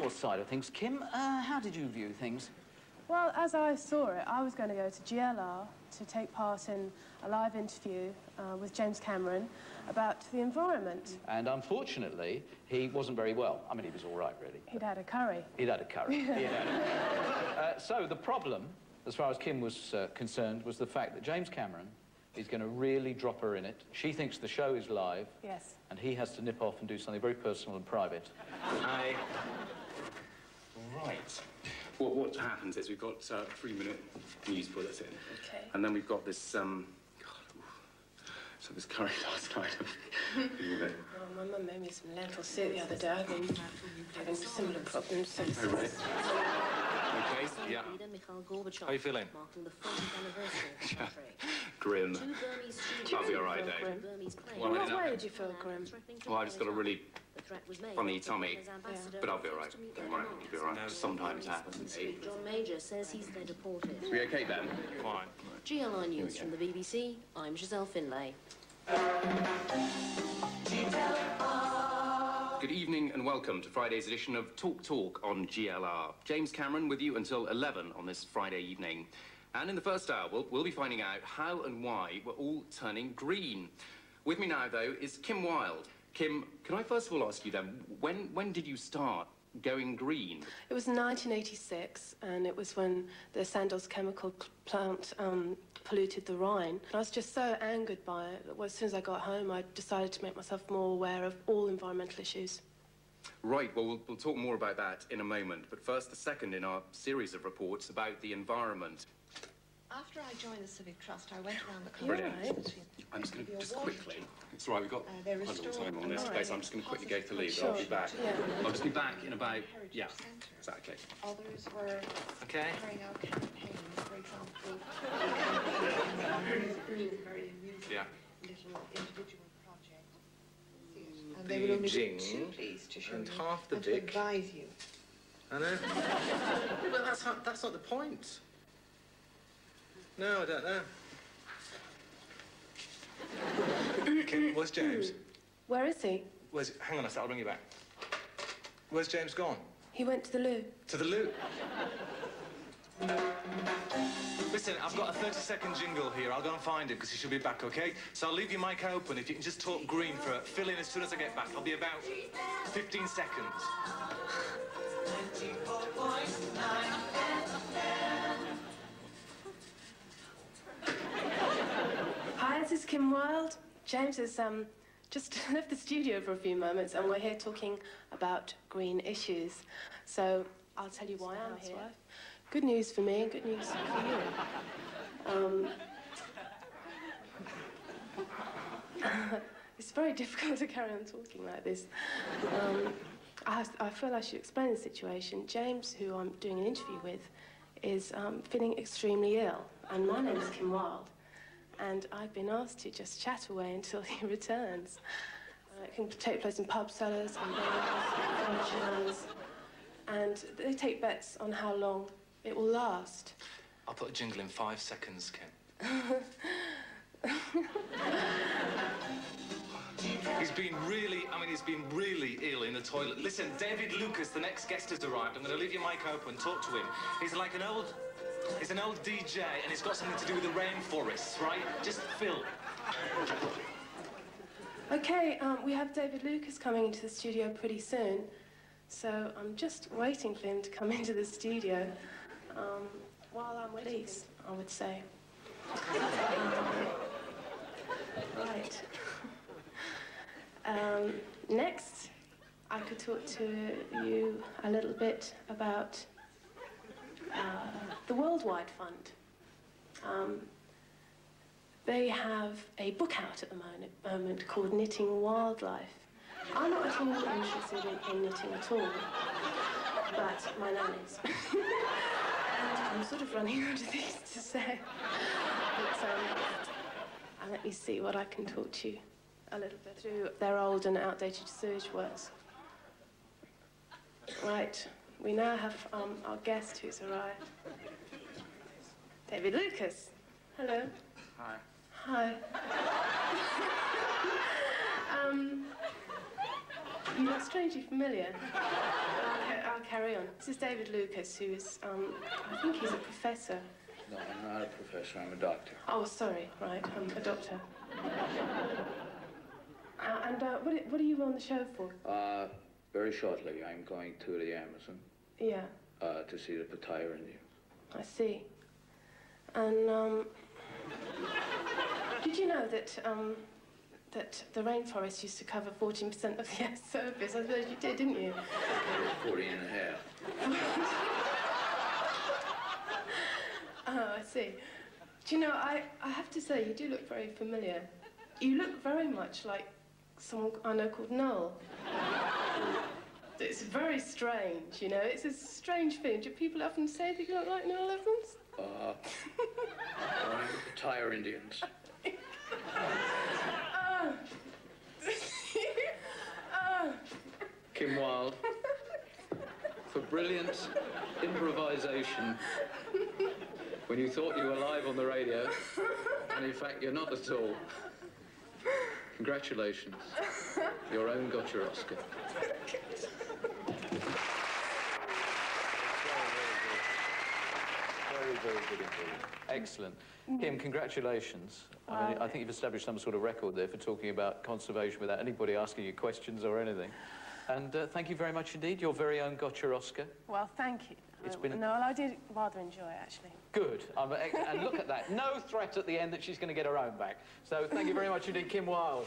your side of things, Kim, how did you view things? Well, as I saw it, I was going to go to GLR to take part in a live interview with James Cameron about the environment. And unfortunately, he wasn't very well. I mean, he was all right, really. He'd had a curry. He'd had a curry. So the problem, as far as Kim was concerned, was the fact that James Cameron is going to really drop her in it. She thinks the show is live. Yes. And he has to nip off and do something very personal and private. Right. Well, what happens is we've got 3-minute news bulletin. Okay. And then we've got this, so this curry last night. Oh, my mum made me some lentil soup the other day. I've been having similar problems since. Oh, really? Okay, yeah. How are you feeling? Yeah. Grim. I'll be all right, Dave. Well, in what way did you feel grim? Well, I just got a really funny tummy, but I'll be all right. Don't worry, I'll be all right. Sometimes happens. John Major says he's there deported. We okay, Ben? Fine. GLI News from the BBC. I'm Giselle Finlay. Good evening and welcome to Friday's edition of Talk on GLR. James Cameron with you until 11 on this Friday evening. And in the first hour, we'll be finding out how and why we're all turning green. With me now, though, is Kim Wilde. Kim, can I first of all ask you then, when did you start going green? It was 1986, and it was when the Sandoz chemical plant polluted the Rhine. I was just so angered by it that as soon as I got home, I decided to make myself more aware of all environmental issues. Right, well, we'll talk more about that in a moment. But first, the second in our series of reports about the environment. After I joined the Civic Trust, I went around the country. Brilliant. I'm just going to, just quickly, it's all right, we've got quite a little time on this place. I'm just going to quickly go to leave, Sure. I'll be back. Yeah. I'll just be back in about, yeah, is that okay? Others were Okay. carrying out campaigns, for example, very amusing Yeah. little individual project. And they would only be too pleased to show and you half the and to dick. advise you. I know. Well, that's not the point. No, I don't know. Kim, where's James? Where is he? Hang on a sec, I'll bring you back. Where's James gone? He went to the loo. To the loo. Listen, I've got a 30-second jingle here. I'll go and find him because he should be back, okay? So I'll leave your mic open. If you can just talk green for fill in as soon as I get back. I'll be about 15 seconds. Hi, this is Kim Wilde. James has just left the studio for a few moments, and we're here talking about green issues. So I'll tell you why I'm here. Good news for me and good news for you. It's very difficult to carry on talking like this. I feel I should explain the situation. James, who I'm doing an interview with, is feeling extremely ill, and my name is Kim Wilde. And I've been asked to just chat away until he returns. It can take place in pub cellars, and bars, functions, and they take bets on how long it will last. I'll put a jingle in 5 seconds, Kim. He's been really ill in the toilet. Listen, David Lucas, the next guest has arrived. I'm going to leave your mic open, talk to him. He's an old DJ, and it's got something to do with the rainforests, right? Just Phil. Okay, we have David Lucas coming into the studio pretty soon, so I'm just waiting for him to come into the studio while I'm with Elise, I would say. Right. Next, I could talk to you a little bit about the Worldwide Fund. They have a book out at the moment called Knitting Wildlife. I'm not at all interested in knitting at all, but my nan is. And I'm sort of running out of things to say. But let me see what I can talk to you a little bit through their old and outdated sewage works. Right, we now have our guest who's arrived. David Lucas. Hello. Hi. Hi. You look strangely familiar. I'll carry on. This is David Lucas, who is, I think he's a professor. No, I'm not a professor, I'm a doctor. Oh, sorry, right, I'm a doctor. What are you on the show for? Very shortly, I'm going to the Amazon. Yeah. To see the Pattaya Indian. I see. And, did you know that, that the rainforest used to cover 14% of the Earth's surface? I suppose you did, didn't you? 14 and a half. Oh, I see. Do you know, I have to say, you do look very familiar. You look very much like someone I know called Noel. It's very strange, you know. It's a strange thing. Do people often say that you look like Noel Edmunds? Pattaya Indians. Kim Wilde, for brilliant improvisation when you thought you were live on the radio, and in fact you're not at all. Congratulations. Your own got your Oscar. Very, very good indeed. Excellent. Kim, congratulations. I mean, I think you've established some sort of record there for talking about conservation without anybody asking you questions or anything. And thank you very much indeed. Your very own got your Oscar. Well, thank you. It's been... No, I did rather enjoy it, actually. Good. And look at that. No threat at the end that she's going to get her own back. So thank you very much indeed, Kim Wilde.